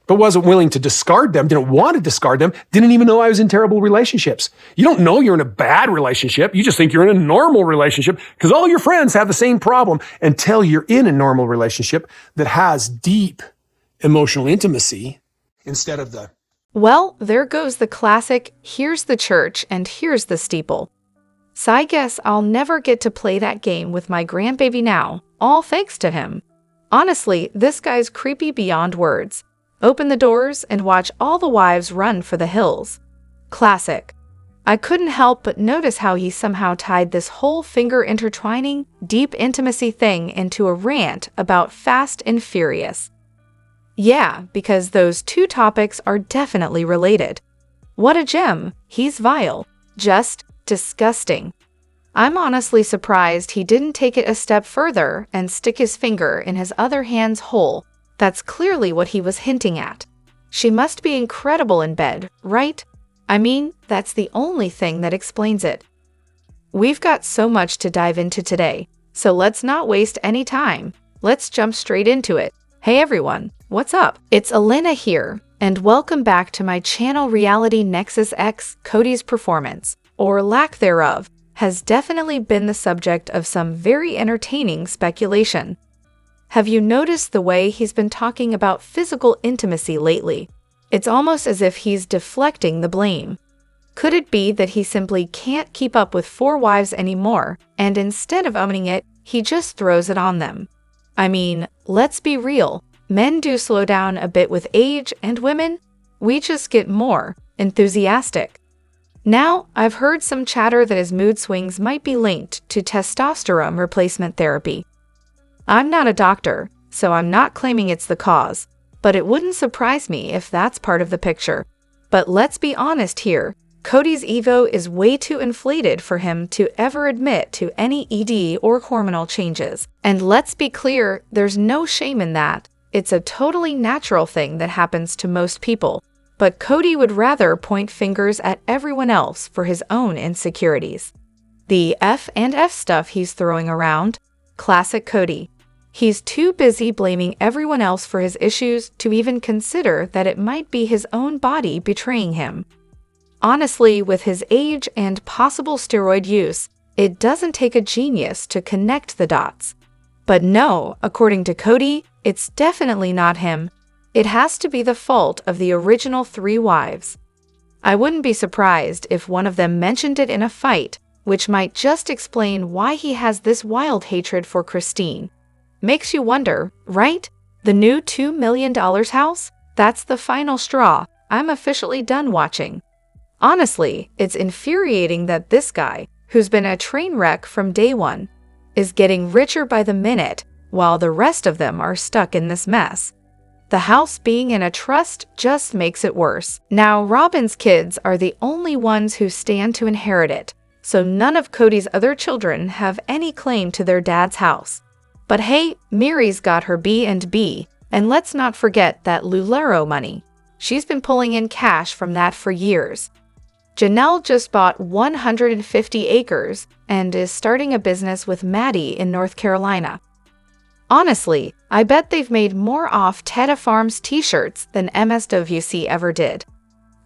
but wasn't willing to discard them, didn't want to discard them, didn't even know I was in terrible relationships. You don't know you're in a bad relationship. You just think you're in a normal relationship because all your friends have the same problem until you're in a normal relationship that has deep emotional intimacy instead of the... Well, there goes the classic, here's the church and here's the steeple. So I guess I'll never get to play that game with my grandbaby now, all thanks to him. Honestly, this guy's creepy beyond words. Open the doors and watch all the wives run for the hills. Classic. I couldn't help but notice how he somehow tied this whole finger intertwining, deep intimacy thing into a rant about Fast and Furious. Yeah, because those two topics are definitely related. What a gem. He's vile. Just disgusting. I'm honestly surprised he didn't take it a step further and stick his finger in his other hand's hole. That's clearly what he was hinting at. She must be incredible in bed, right? I mean, that's the only thing that explains it. We've got so much to dive into today, so let's not waste any time. Let's jump straight into it. Hey everyone, what's up? It's Elena here, and welcome back to my channel. Reality Nexus X. Kody's performance, or lack thereof, has definitely been the subject of some very entertaining speculation. Have you noticed the way he's been talking about physical intimacy lately? It's almost as if he's deflecting the blame. Could it be that he simply can't keep up with 4 wives anymore, and instead of owning it, he just throws it on them? I mean, let's be real. Men do slow down a bit with age, and women, we just get more enthusiastic. Now, I've heard some chatter that his mood swings might be linked to testosterone replacement therapy. I'm not a doctor, so I'm not claiming it's the cause, but it wouldn't surprise me if that's part of the picture. But let's be honest here, Kody's ego is way too inflated for him to ever admit to any ED or hormonal changes. And let's be clear, there's no shame in that. It's a totally natural thing that happens to most people. But Kody would rather point fingers at everyone else for his own insecurities. The F and F stuff he's throwing around, classic Kody. He's too busy blaming everyone else for his issues to even consider that it might be his own body betraying him. Honestly, with his age and possible steroid use, it doesn't take a genius to connect the dots. But no, according to Kody, it's definitely not him. It has to be the fault of the original 3 wives. I wouldn't be surprised if one of them mentioned it in a fight, which might just explain why he has this wild hatred for Christine. Makes you wonder, right? The new $2 million house? That's the final straw. I'm officially done watching. Honestly, it's infuriating that this guy, who's been a train wreck from day one, is getting richer by the minute, while the rest of them are stuck in this mess. The house being in a trust just makes it worse. Now, Robyn's kids are the only ones who stand to inherit it, so none of Kody's other children have any claim to their dad's house. But hey, Miri's got her B&B, and let's not forget that Lulero money. She's been pulling in cash from that for years. Janelle just bought 150 acres and is starting a business with Maddie in North Carolina. Honestly, I bet they've made more off Teta Farms t-shirts than MSWC ever did.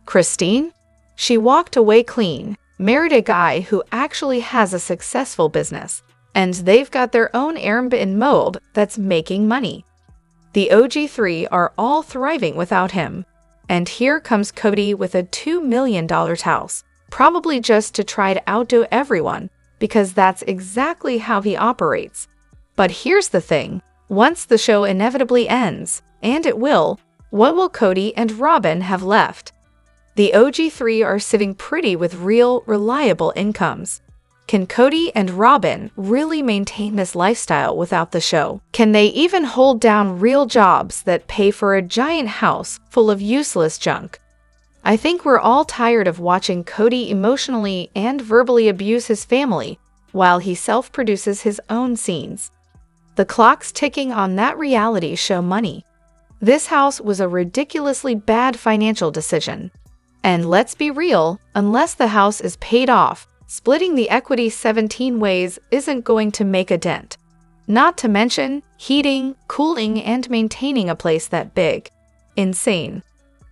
Christine? She walked away clean, married a guy who actually has a successful business, and they've got their own Airbnb mold that's making money. The OG3 are all thriving without him. And here comes Kody with a $2 million house, probably just to try to outdo everyone, because that's exactly how he operates. But here's the thing, once the show inevitably ends, and it will, what will Kody and Robyn have left? The OG3 are sitting pretty with real, reliable incomes. Can Kody and Robyn really maintain this lifestyle without the show? Can they even hold down real jobs that pay for a giant house full of useless junk? I think we're all tired of watching Kody emotionally and verbally abuse his family while he self-produces his own scenes. The clock's ticking on that reality show money. This house was a ridiculously bad financial decision. And let's be real, unless the house is paid off, splitting the equity 17 ways isn't going to make a dent. Not to mention heating, cooling, and maintaining a place that big. Insane.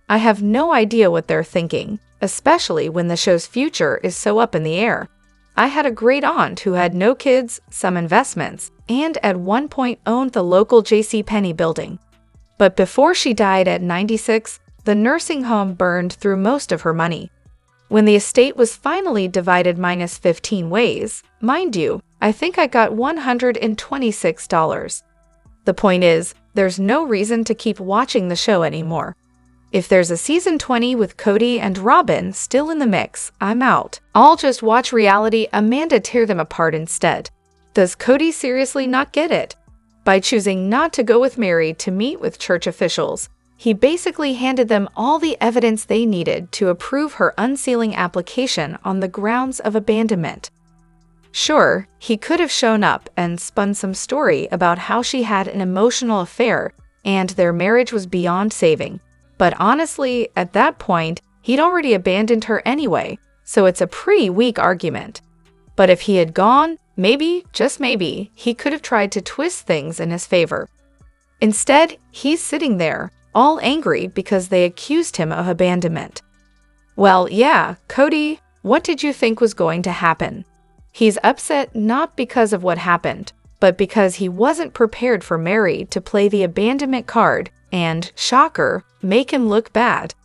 I have no idea what they're thinking, especially when the show's future is so up in the air. I had a great aunt who had no kids, some investments, and at one point owned the local JCPenney building. But before she died at 96, the nursing home burned through most of her money. When the estate was finally divided minus 15 ways, mind you, I think I got $126. The point is, there's no reason to keep watching the show anymore. If there's a season 20 with Kody and Robyn still in the mix, I'm out. I'll just watch reality Amanda tear them apart instead. Does Kody seriously not get it? By choosing not to go with Mary to meet with church officials, he basically handed them all the evidence they needed to approve her unsealing application on the grounds of abandonment. Sure, he could have shown up and spun some story about how she had an emotional affair and their marriage was beyond saving. But honestly, at that point, he'd already abandoned her anyway, so it's a pretty weak argument. But if he had gone, maybe, just maybe, he could have tried to twist things in his favor. Instead, he's sitting there, all angry because they accused him of abandonment. Well, yeah, Kody, what did you think was going to happen? He's upset not because of what happened, but because he wasn't prepared for Mary to play the abandonment card and, shocker, make him look bad.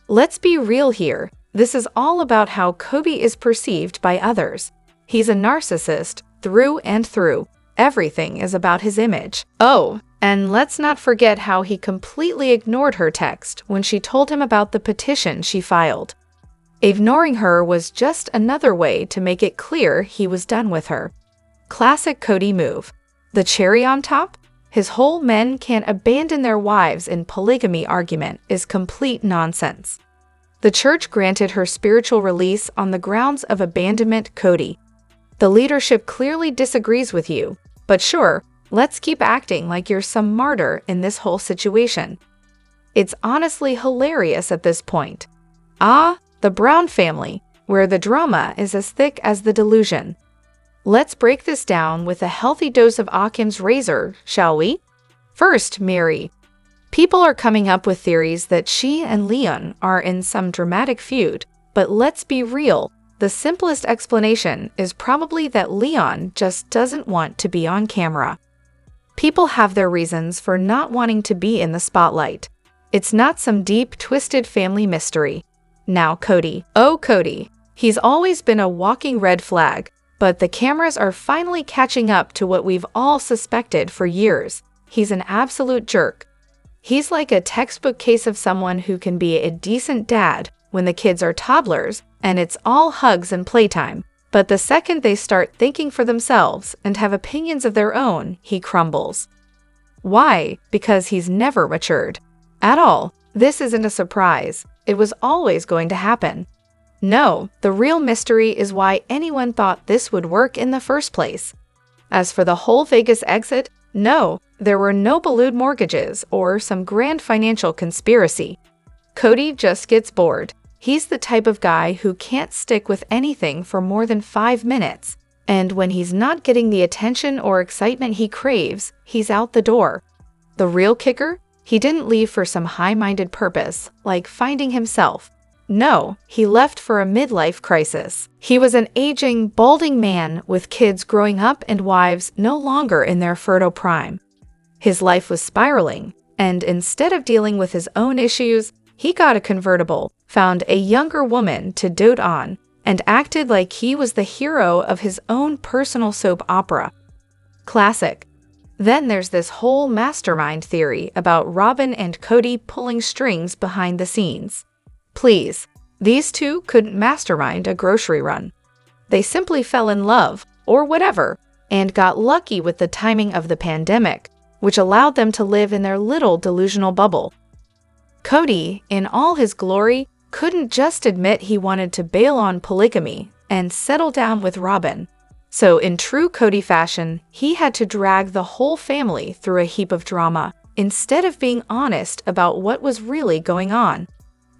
Let's be real here. This is all about how Kody is perceived by others. He's a narcissist through and through. Everything is about his image. Oh, and let's not forget how he completely ignored her text when she told him about the petition she filed. Ignoring her was just another way to make it clear he was done with her. Classic Kody move. The cherry on top? His whole men can't abandon their wives in polygamy argument is complete nonsense. The church granted her spiritual release on the grounds of abandonment. Kody, the leadership clearly disagrees with you, but sure, let's keep acting like you're some martyr in this whole situation. It's honestly hilarious at this point. The Brown family, where the drama is as thick as the delusion. Let's break this down with a healthy dose of Occam's razor, shall we? First, Mary. People are coming up with theories that she and Leon are in some dramatic feud, but let's be real, the simplest explanation is probably that Leon just doesn't want to be on camera. People have their reasons for not wanting to be in the spotlight. It's not some deep, twisted family mystery. Now Kody. Oh, Kody. He's always been a walking red flag. But the cameras are finally catching up to what we've all suspected for years. He's an absolute jerk. He's like a textbook case of someone who can be a decent dad when the kids are toddlers and it's all hugs and playtime. But the second they start thinking for themselves and have opinions of their own, he crumbles. Why? Because he's never matured. At all. This isn't a surprise. It was always going to happen. No, the real mystery is why anyone thought this would work in the first place. As for the whole Vegas exit, no, there were no balloon mortgages or some grand financial conspiracy. Kody just gets bored. He's the type of guy who can't stick with anything for more than 5 minutes, and when he's not getting the attention or excitement he craves, he's out the door. The real kicker? He didn't leave for some high-minded purpose, like finding himself. No, he left for a midlife crisis. He was an aging, balding man with kids growing up and wives no longer in their fertile prime. His life was spiraling, and instead of dealing with his own issues, he got a convertible, found a younger woman to dote on, and acted like he was the hero of his own personal soap opera. Classic. Then there's this whole mastermind theory about Robyn and Kody pulling strings behind the scenes. Please, these two couldn't mastermind a grocery run. They simply fell in love, or whatever, and got lucky with the timing of the pandemic, which allowed them to live in their little delusional bubble. Kody, in all his glory, couldn't just admit he wanted to bail on polygamy and settle down with Robyn. So in true Kody fashion, he had to drag the whole family through a heap of drama, instead of being honest about what was really going on.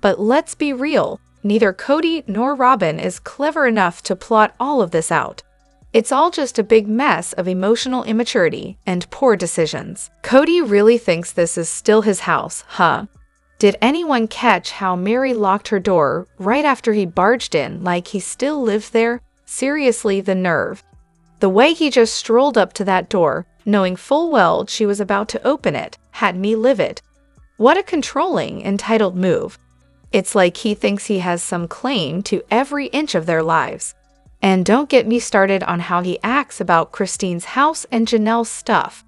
But let's be real, neither Kody nor Robyn is clever enough to plot all of this out. It's all just a big mess of emotional immaturity and poor decisions. Kody really thinks this is still his house, huh? Did anyone catch how Mary locked her door right after he barged in like he still lived there? Seriously, the nerve. The way he just strolled up to that door, knowing full well she was about to open it, had me livid. What a controlling, entitled move. It's like he thinks he has some claim to every inch of their lives. And don't get me started on how he acts about Christine's house and Janelle's stuff.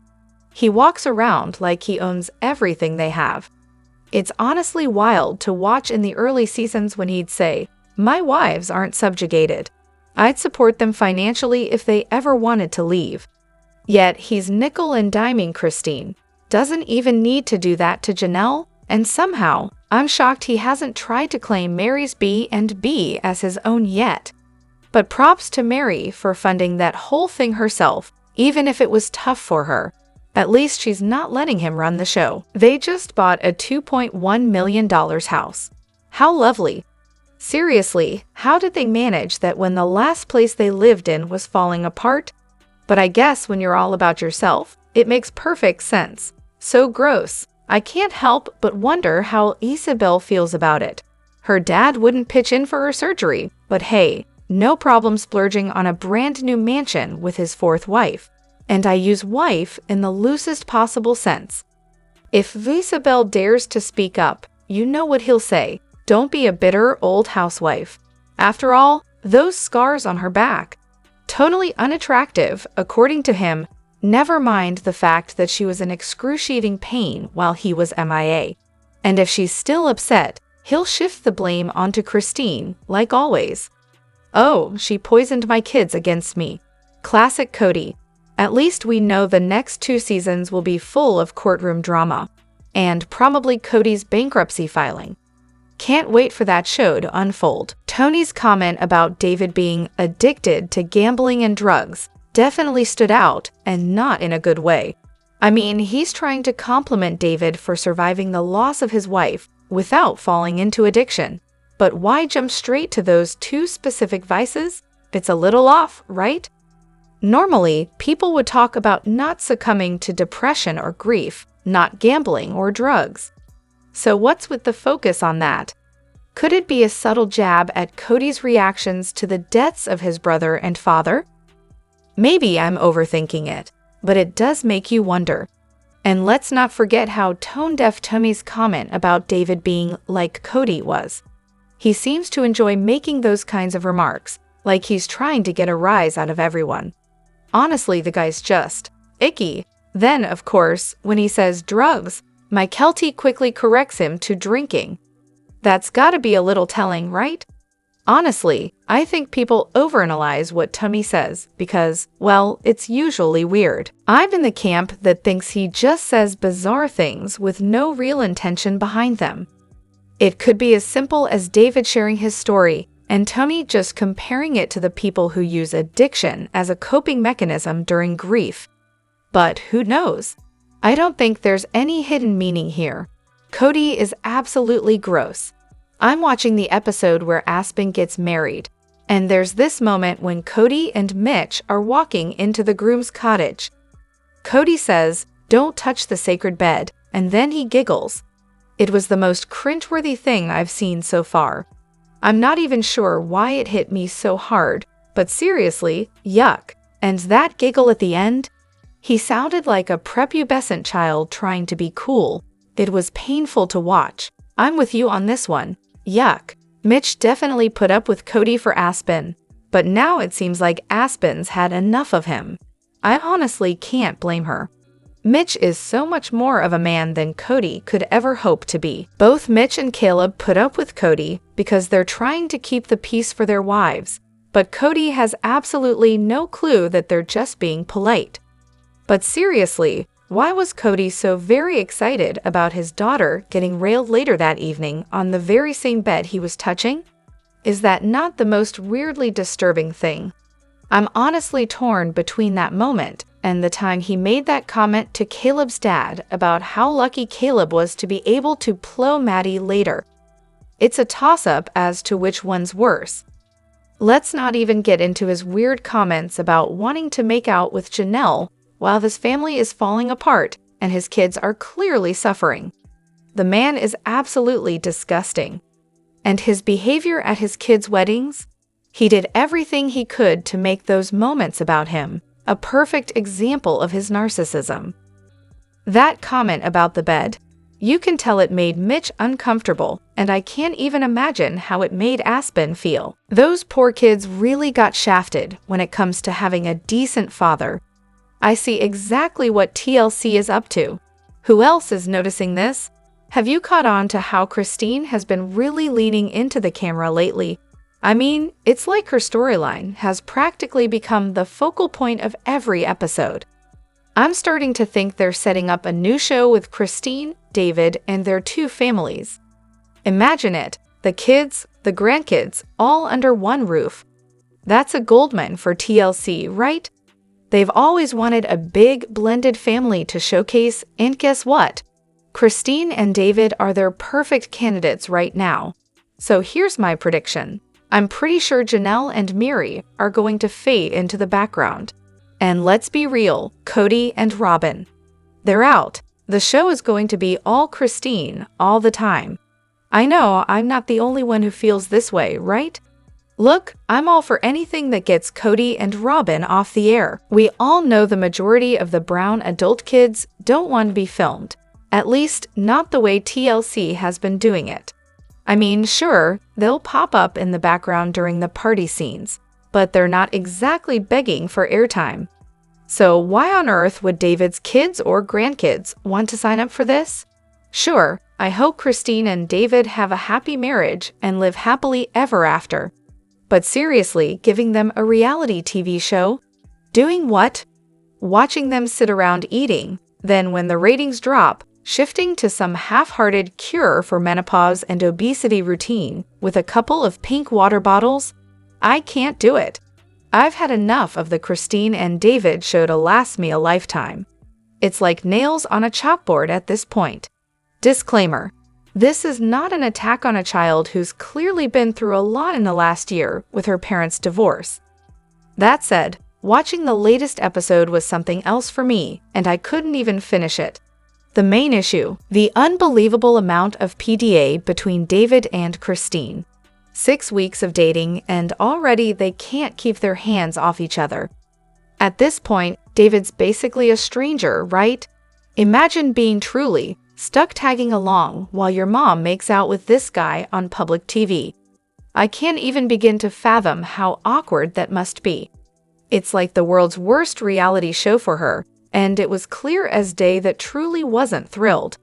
He walks around like he owns everything they have. It's honestly wild to watch in the early seasons when he'd say, "My wives aren't subjugated. I'd support them financially if they ever wanted to leave." Yet he's nickel and diming Christine. Doesn't even need to do that to Janelle, and somehow, I'm shocked he hasn't tried to claim Mary's B&B as his own yet. But props to Mary for funding that whole thing herself, even if it was tough for her. At least she's not letting him run the show. They just bought a $2.1 million house. How lovely. Seriously, how did they manage that when the last place they lived in was falling apart? But I guess when you're all about yourself, it makes perfect sense. So gross. I can't help but wonder how Isabel feels about it. Her dad wouldn't pitch in for her surgery, but hey, no problem splurging on a brand new mansion with his fourth wife. And I use wife in the loosest possible sense. If Isabel dares to speak up, you know what he'll say. Don't be a bitter old housewife. After all, those scars on her back. Totally unattractive, according to him, never mind the fact that she was in excruciating pain while he was MIA. And if she's still upset, he'll shift the blame onto Christine, like always. Oh, she poisoned my kids against me. Classic Kody. At least we know the next 2 seasons will be full of courtroom drama. And probably Kody's bankruptcy filing. Can't wait for that show to unfold. Tony's comment about David being addicted to gambling and drugs definitely stood out, and not in a good way. I mean, he's trying to compliment David for surviving the loss of his wife without falling into addiction. But why jump straight to those 2 specific vices? It's a little off, right? Normally, people would talk about not succumbing to depression or grief, not gambling or drugs. So what's with the focus on that? Could it be a subtle jab at Kody's reactions to the deaths of his brother and father? Maybe I'm overthinking it, but it does make you wonder. And let's not forget how tone-deaf Tommy's comment about David being like Kody was. He seems to enjoy making those kinds of remarks, like he's trying to get a rise out of everyone. Honestly, the guy's just icky. Then, of course, when he says drugs, Kelty quickly corrects him to drinking. That's gotta be a little telling, right? Honestly, I think people overanalyze what Tommy says because, well, it's usually weird. I'm in the camp that thinks he just says bizarre things with no real intention behind them. It could be as simple as David sharing his story and Tommy just comparing it to the people who use addiction as a coping mechanism during grief. But who knows? I don't think there's any hidden meaning here. Kody is absolutely gross. I'm watching the episode where Aspen gets married, and there's this moment when Kody and Mitch are walking into the groom's cottage. Kody says, "Don't touch the sacred bed," and then he giggles. It was the most cringeworthy thing I've seen so far. I'm not even sure why it hit me so hard, but seriously, yuck. And that giggle at the end? He sounded like a prepubescent child trying to be cool. It was painful to watch. I'm with you on this one. Yuck. Mitch definitely put up with Kody for Aspen, but now it seems like Aspen's had enough of him. I honestly can't blame her. Mitch is so much more of a man than Kody could ever hope to be. Both Mitch and Caleb put up with Kody because they're trying to keep the peace for their wives, but Kody has absolutely no clue that they're just being polite. But seriously, why was Kody so very excited about his daughter getting railed later that evening on the very same bed he was touching? Is that not the most weirdly disturbing thing? I'm honestly torn between that moment and the time he made that comment to Caleb's dad about how lucky Caleb was to be able to plow Maddie later. It's a toss-up as to which one's worse. Let's not even get into his weird comments about wanting to make out with Janelle while his family is falling apart and his kids are clearly suffering. The man is absolutely disgusting. And his behavior at his kids' weddings? He did everything he could to make those moments about him a perfect example of his narcissism. That comment about the bed, you can tell it made Mitch uncomfortable, and I can't even imagine how it made Aspen feel. Those poor kids really got shafted when it comes to having a decent father. I see exactly what TLC is up to. Who else is noticing this? Have you caught on to how Christine has been really leaning into the camera lately? I mean, it's like her storyline has practically become the focal point of every episode. I'm starting to think they're setting up a new show with Christine, David, and their two families. Imagine it, the kids, the grandkids, all under one roof. That's a goldmine for TLC, right? They've always wanted a big, blended family to showcase, and guess what? Christine and David are their perfect candidates right now. So here's my prediction. I'm pretty sure Janelle and Miri are going to fade into the background. And let's be real, Kody and Robyn. They're out. The show is going to be all Christine all the time. I know I'm not the only one who feels this way, right? Look, I'm all for anything that gets Kody and Robyn off the air. We all know the majority of the brown adult kids don't want to be filmed. At least, not the way TLC has been doing it. I mean, sure, they'll pop up in the background during the party scenes, but they're not exactly begging for airtime. So why on earth would David's kids or grandkids want to sign up for this? Sure, I hope Christine and David have a happy marriage and live happily ever after. But seriously, giving them a reality TV show? Doing what? Watching them sit around eating, then when the ratings drop, shifting to some half-hearted cure for menopause and obesity routine with a couple of pink water bottles? I can't do it. I've had enough of the Christine and David show to last me a lifetime. It's like nails on a chalkboard at this point. Disclaimer. This is not an attack on a child who's clearly been through a lot in the last year with her parents' divorce. That said, watching the latest episode was something else for me, and I couldn't even finish it. The main issue, the unbelievable amount of PDA between David and Christine. 6 weeks of dating, and already they can't keep their hands off each other. At this point, David's basically a stranger, right? Imagine being truly stuck tagging along while your mom makes out with this guy on public TV. I can't even begin to fathom how awkward that must be. It's like the world's worst reality show for her, and it was clear as day that Truly wasn't thrilled.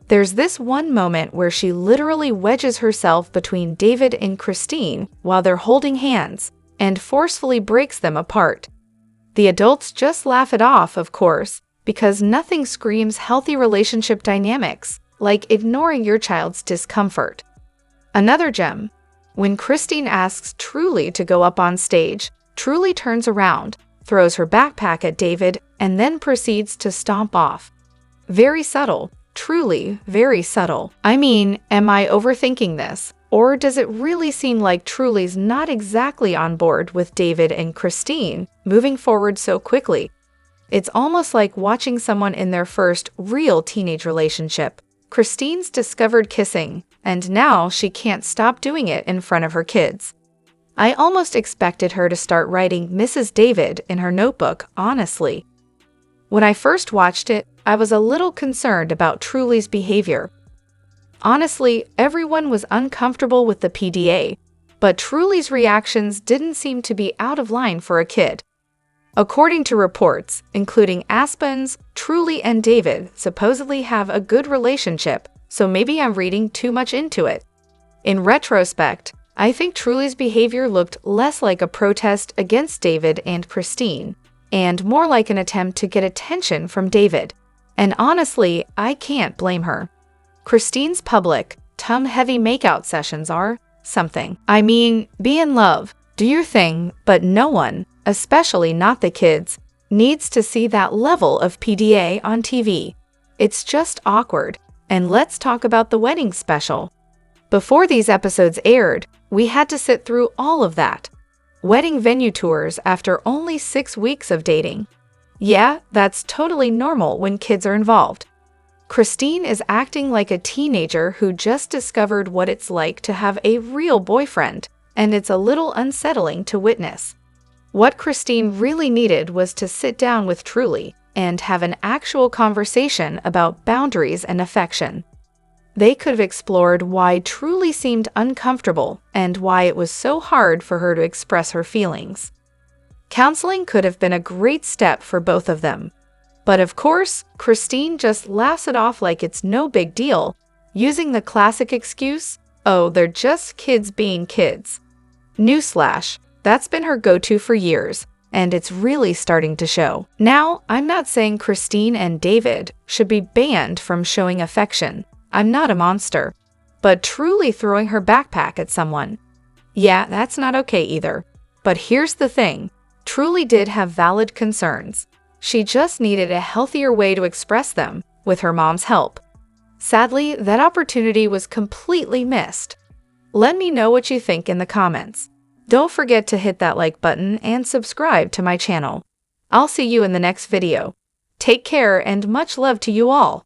There's this one moment where she literally wedges herself between David and Christine while they're holding hands, and forcefully breaks them apart. The adults just laugh it off, of course, because nothing screams healthy relationship dynamics like ignoring your child's discomfort. Another gem. When Christine asks Truly to go up on stage, Truly turns around, throws her backpack at David, and then proceeds to stomp off. Very subtle, truly very subtle. I mean, am I overthinking this? Or does it really seem like Truly's not exactly on board with David and Christine moving forward so quickly? It's almost like watching someone in their first real teenage relationship. Christine's discovered kissing, and now she can't stop doing it in front of her kids. I almost expected her to start writing Mrs. David in her notebook, honestly. When I first watched it, I was a little concerned about Truly's behavior. Honestly, everyone was uncomfortable with the PDA, but Truly's reactions didn't seem to be out of line for a kid. According to reports, including Aspen's, Truly and David supposedly have a good relationship, so maybe I'm reading too much into it. In retrospect, I think Truly's behavior looked less like a protest against David and Christine, and more like an attempt to get attention from David. And honestly, I can't blame her. Christine's public, tum-heavy makeout sessions are something. I mean, be in love, do your thing, but no one, especially not the kids, needs to see that level of PDA on TV. It's just awkward. And let's talk about the wedding special. Before these episodes aired, we had to sit through all of that. Wedding venue tours after only 6 weeks of dating. Yeah, that's totally normal when kids are involved. Christine is acting like a teenager who just discovered what it's like to have a real boyfriend, and it's a little unsettling to witness. What Christine really needed was to sit down with Truly and have an actual conversation about boundaries and affection. They could have explored why Truly seemed uncomfortable and why it was so hard for her to express her feelings. Counseling could have been a great step for both of them. But of course, Christine just laughs it off like it's no big deal, using the classic excuse, "Oh, they're just kids being kids." Newsflash, that's been her go-to for years, and it's really starting to show. Now, I'm not saying Christine and David should be banned from showing affection. I'm not a monster. But Truly throwing her backpack at someone, yeah, that's not okay either. But here's the thing, Truly did have valid concerns. She just needed a healthier way to express them, with her mom's help. Sadly, that opportunity was completely missed. Let me know what you think in the comments. Don't forget to hit that like button and subscribe to my channel. I'll see you in the next video. Take care and much love to you all.